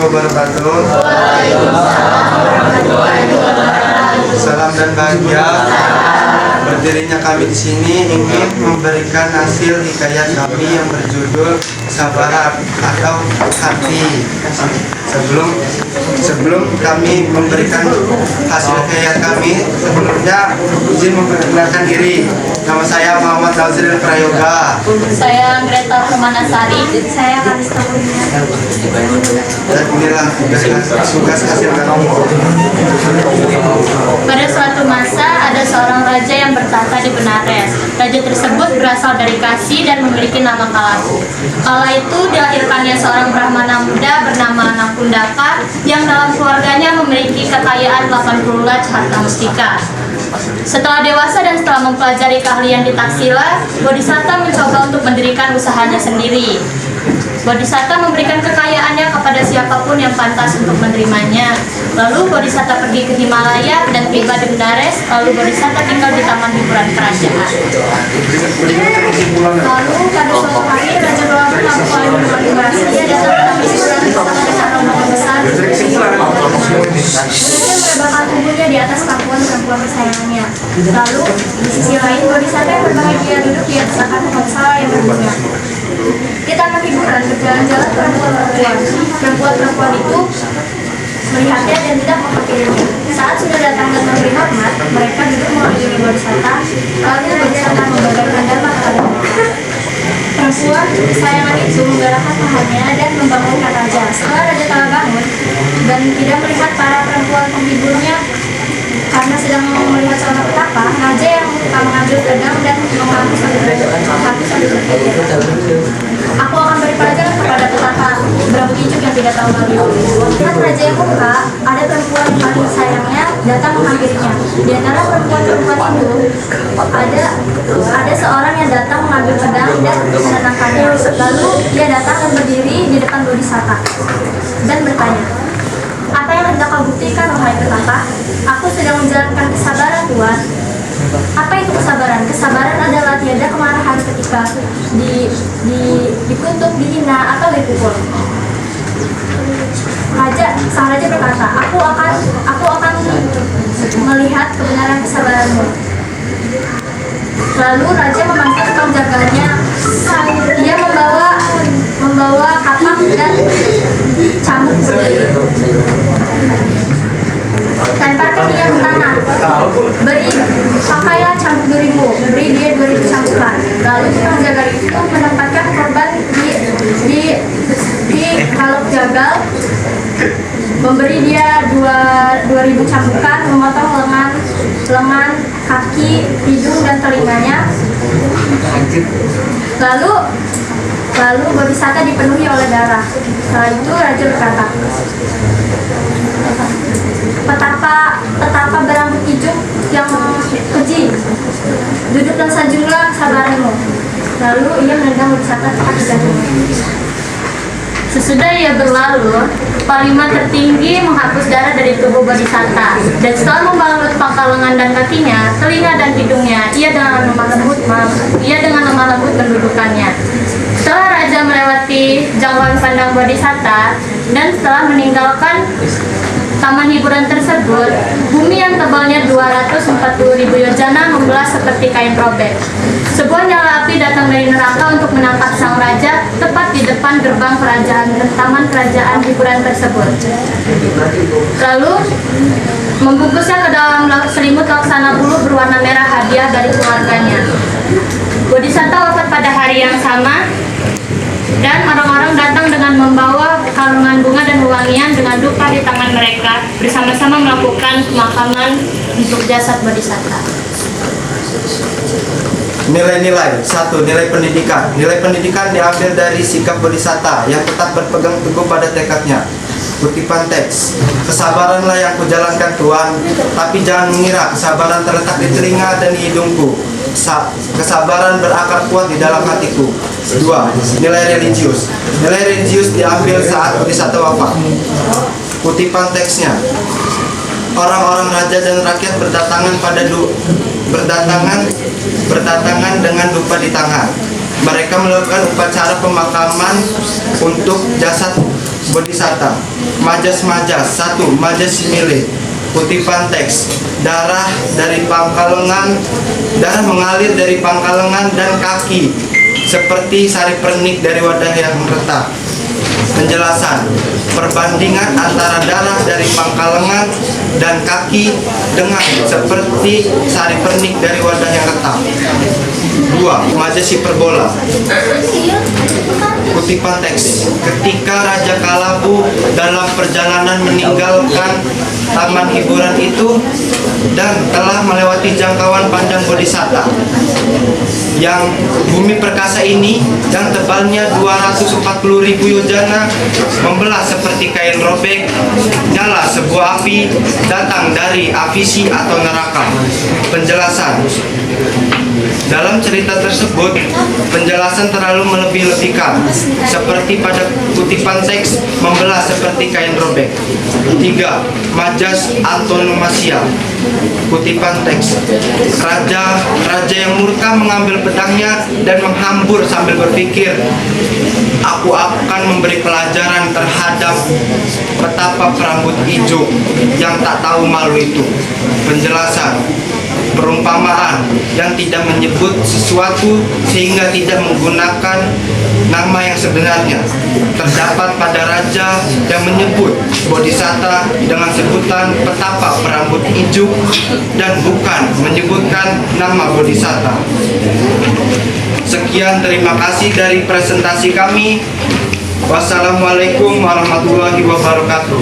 wabarakatuh. Salam dan bahagia. Berdirinya kami di sini ingin memberikan hasil hikayat kami yang berjudul Kesabaran atau Hati. Sebelum kami memberikan hasil hikayat kami, sebelumnya izin memperkenalkan diri. Nama saya Muhammad Nazril Prayoga. Saya Greta Permanasari. Saya Kalista Kurnia. Dan inilah tugas hasil kami. Pada suatu masa ada seorang raja yang bertahta di Benares. Raja tersebut berasal dari Kasih dan memiliki nama Kalahu. Kala itu dilahirkannya seorang Brahmana muda bernama Nakundaka yang dalam keluarganya memiliki kekayaan 80 laj harta mustika. Setelah dewasa dan setelah mempelajari keahlian di taksila, Bodhisatta mencoba untuk mendirikan usahanya sendiri. Bodhisatta memberikan kekayaannya kepada siapapun yang pantas untuk menerimanya. Lalu Bodhisatta pergi ke Himalaya dan tiba di Benares. Lalu Bodhisatta tinggal di taman hiburan kerajaan. Lalu pada suatu hari Raja Bawabu melakukan demokrasi. Dia datang ke taman hiburan bersama dengan rombongan besar. Dia melebarkan tubuhnya di atas pangkuan perempuan kesayangannya. Lalu di sisi lain Bodhisatta yang berbahagia duduk di atas akar pohon salah yang berbunga. Di taman hiburan berjalan-jalan perempuan-perempuan itu melihatnya dan tidak memperkirinya. Saat sudah datang dan memberi hormat, mereka duduk mengelilingi Bodhisatta. Lalu Bodhisatta membagikan dharma kepada mereka. Perempuan kesayangan itu menggerakkan pahamnya dan membangunkan raja. Setelah raja telah bangun dan tidak melihat para perempuan penghiburnya karena sedang melihat seorang petapa, raja yang mengambil pedang dan mengaku sambil berpikir, aku akan beri pelajaran kepada petapa berambut hijau yang tidak tahu malu. Saat raja yang murka, ada perempuan yang paling sayangnya datang menghampirinya. Di antara perempuan-perempuan itu ada seorang yang datang mengambil pedang dan menenangkannya. Lalu dia datang dan berdiri di depan Bodhisatta dan bertanya, apa yang hendak kau buktikan, wahai petapa? Aku sedang menjalankan kesabaran, Tuan. Apa itu kesabaran? Kesabaran adalah tiada kemarahan ketika dikutuk, dihina, atau dipukul. Sang raja berkata, aku akan melihat kebenaran kesabaranmu. Lalu raja memanggil tukang jaganya. Dia membawa kapak dan cambuk berdiri. Lemparkan dia ke tanah. Pakailah cambuk 2000, beri dia 2000 cambukan. Lalu tukang jagal itu menempatkan korban di kalok jagal, memberi dia 2000 cambukan, memotong lengan, kaki, hidung dan telinganya. Lalu Bodhisatta dipenuhi oleh darah. Setelah itu raja berkata, petapa berambut hijau yang keji, duduk dan sanjunglah kesabaranmu. Lalu ia menendang Bodhisatta tepat di jantungnya. Sesudah ia berlalu, Panglima tertinggi menghapus darah dari tubuh Bodhisatta, dan setelah membalut pangkal lengan dan kakinya, telinga dan hidungnya, ia dengan lemah lembut mendudukannya. Setelah raja melewati jangkauan pandang Bodhisatta dan setelah meninggalkan taman hiburan tersebut, bumi yang tebalnya 240.000 yojana membelah seperti kain robek. Sebuah nyala api datang dari neraka untuk menangkap sang raja tepat di depan gerbang kerajaan dan taman kerajaan hiburan tersebut. Lalu membungkusnya ke dalam selimut laksana bulu berwarna merah hadiah dari keluarganya. Bodhisatta wafat pada hari yang sama. Dan orang-orang datang dengan membawa kalungan bunga dan wewangian dengan duka di tangan mereka, bersama-sama melakukan pemakaman untuk jasad Bodhisatta. Nilai-nilai. 1. Nilai pendidikan. Nilai pendidikan diambil dari sikap Bodhisatta yang tetap berpegang teguh pada tekadnya. Kutipan teks, kesabaranlah yang kujalankan Tuhan, tapi jangan mengira kesabaran terletak di telinga dan di hidungku. Kesabaran berakar kuat di dalam hatiku. 2. Nilai religius. Nilai religius diambil saat Bodhisatta wafat. Kutipan teksnya, orang-orang raja dan rakyat berdatangan dengan dupa di tangan. Mereka melakukan upacara pemakaman untuk jasad Bodhisatta. Majas-majas. 1. Majas simile. Kutipan teks. Darah mengalir dari pangkal lengan dan kaki seperti sari pernik dari wadah yang retak. Penjelasan. Perbandingan antara darah dari pangkal lengan dan kaki dengan seperti sari pernik dari wadah yang retak. 2. Majas hiperbola. Kutipan teks. Ketika Raja Kalabu dalam perjalanan meninggalkan taman hiburan itu dan telah melewati jangkauan pandang Bodhisatta, yang bumi perkasa ini yang tebalnya 240.000 yojana membelah seperti kain robek, nyala sebuah api datang dari avisi atau neraka. Penjelasan. Dalam cerita tersebut, penjelasan terlalu melebih-lebihkan, seperti pada kutipan teks membelah seperti kain robek. 3. Majas antonomasia. Kutipan teks. Raja yang murka mengambil pedangnya dan menghambur sambil berpikir, aku akan memberi pelajaran terhadap petapa perambut hijau yang tak tahu malu itu. Penjelasan. Perumpamaan yang tidak menyebut sesuatu sehingga tidak menggunakan nama yang sebenarnya terdapat pada raja yang menyebut Bodhisatta dengan sebutan petapa perambut hijau dan bukan menyebutkan nama Bodhisatta. Sekian, terima kasih dari presentasi kami. Wassalamualaikum warahmatullahi wabarakatuh.